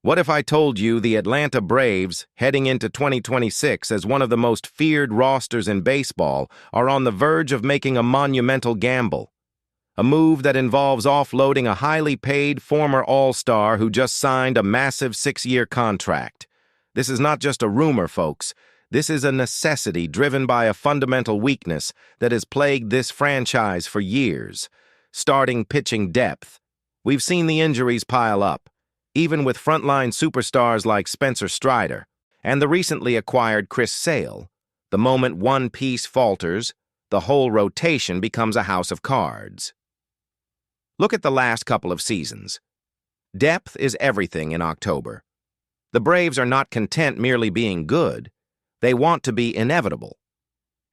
What if I told you the Atlanta Braves, heading into 2026 as one of the most feared rosters in baseball, are on the verge of making a monumental gamble? A move that involves offloading a highly paid former All-Star who just signed a massive 6-year contract. This is not just a rumor, folks. This is a necessity driven by a fundamental weakness that has plagued this franchise for years: starting pitching depth. We've seen the injuries pile up, even with frontline superstars like Spencer Strider and the recently acquired Chris Sale. The moment one piece falters, the whole rotation becomes a house of cards. Look at the last couple of seasons. Depth is everything in October. The Braves are not content merely being good. They want to be inevitable.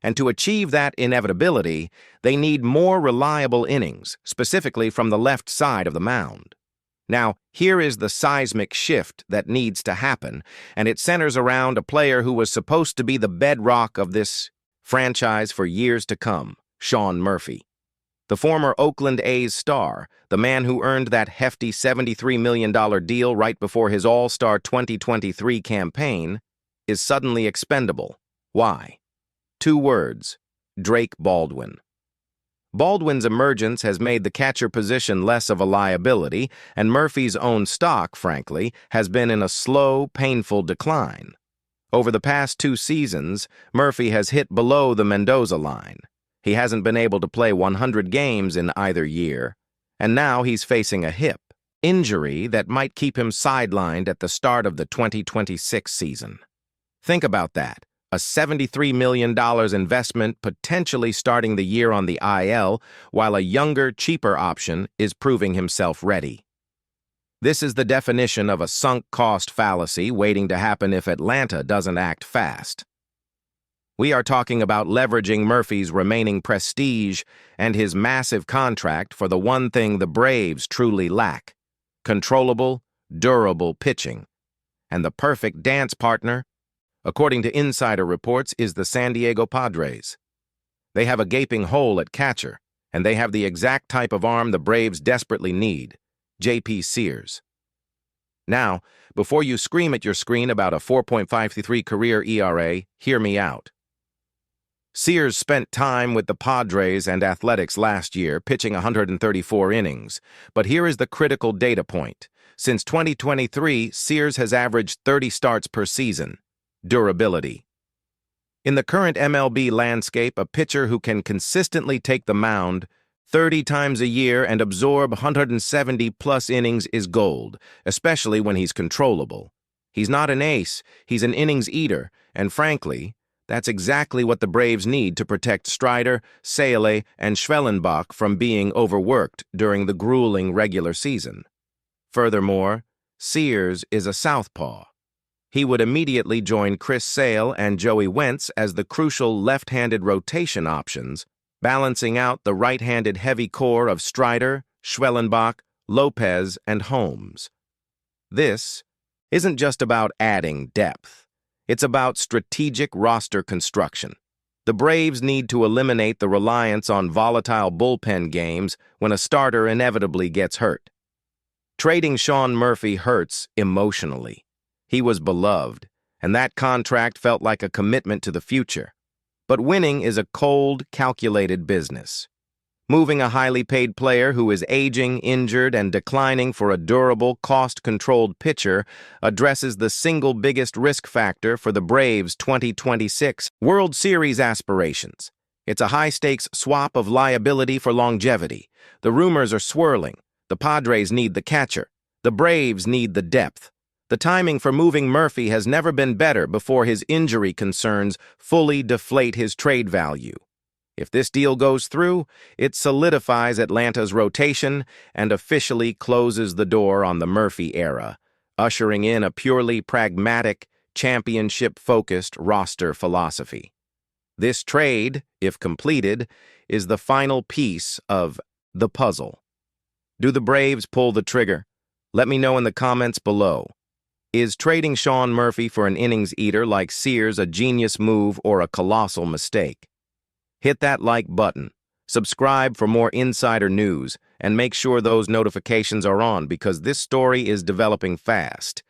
And to achieve that inevitability, they need more reliable innings, specifically from the left side of the mound. Now, here is the seismic shift that needs to happen, and it centers around a player who was supposed to be the bedrock of this franchise for years to come: Sean Murphy. The former Oakland A's star, the man who earned that hefty $73 million deal right before his All-Star 2023 campaign, is suddenly expendable. Why? 2 words: Drake Baldwin. Baldwin's emergence has made the catcher position less of a liability, and Murphy's own stock, frankly, has been in a slow, painful decline. Over the past 2 seasons, Murphy has hit below the Mendoza line. He hasn't been able to play 100 games in either year, and now he's facing a hip injury that might keep him sidelined at the start of the 2026 season. Think about that. A $73 million investment potentially starting the year on the IL, while a younger, cheaper option is proving himself ready. This is the definition of a sunk cost fallacy waiting to happen if Atlanta doesn't act fast. We are talking about leveraging Murphy's remaining prestige and his massive contract for the one thing the Braves truly lack: controllable, durable pitching. And the perfect dance partner, according to insider reports, is the San Diego Padres. They have a gaping hole at catcher, and they have the exact type of arm the Braves desperately need: J.P. Sears. Now, before you scream at your screen about a 4.53 career ERA, hear me out. Sears spent time with the Padres and Athletics last year, pitching 134 innings. But here is the critical data point. Since 2023, Sears has averaged 30 starts per season. Durability. In the current MLB landscape, a pitcher who can consistently take the mound 30 times a year and absorb 170-plus innings is gold, especially when he's controllable. He's not an ace, he's an innings eater, and frankly, that's exactly what the Braves need to protect Strider, Sale, and Schwellenbach from being overworked during the grueling regular season. Furthermore, Sears is a southpaw. He would immediately join Chris Sale and Joey Wentz as the crucial left-handed rotation options, balancing out the right-handed heavy core of Strider, Schwellenbach, Lopez, and Holmes. This isn't just about adding depth. It's about strategic roster construction. The Braves need to eliminate the reliance on volatile bullpen games when a starter inevitably gets hurt. Trading Sean Murphy hurts emotionally. He was beloved, and that contract felt like a commitment to the future. But winning is a cold, calculated business. Moving a highly paid player who is aging, injured, and declining for a durable, cost-controlled pitcher addresses the single biggest risk factor for the Braves' 2026 World Series aspirations. It's a high-stakes swap of liability for longevity. The rumors are swirling. The Padres need the catcher. The Braves need the depth. The timing for moving Murphy has never been better before his injury concerns fully deflate his trade value. If this deal goes through, it solidifies Atlanta's rotation and officially closes the door on the Murphy era, ushering in a purely pragmatic, championship-focused roster philosophy. This trade, if completed, is the final piece of the puzzle. Do the Braves pull the trigger? Let me know in the comments below. Is trading Sean Murphy for an innings eater like Sears a genius move or a colossal mistake? Hit that like button, subscribe for more insider news, and make sure those notifications are on because this story is developing fast.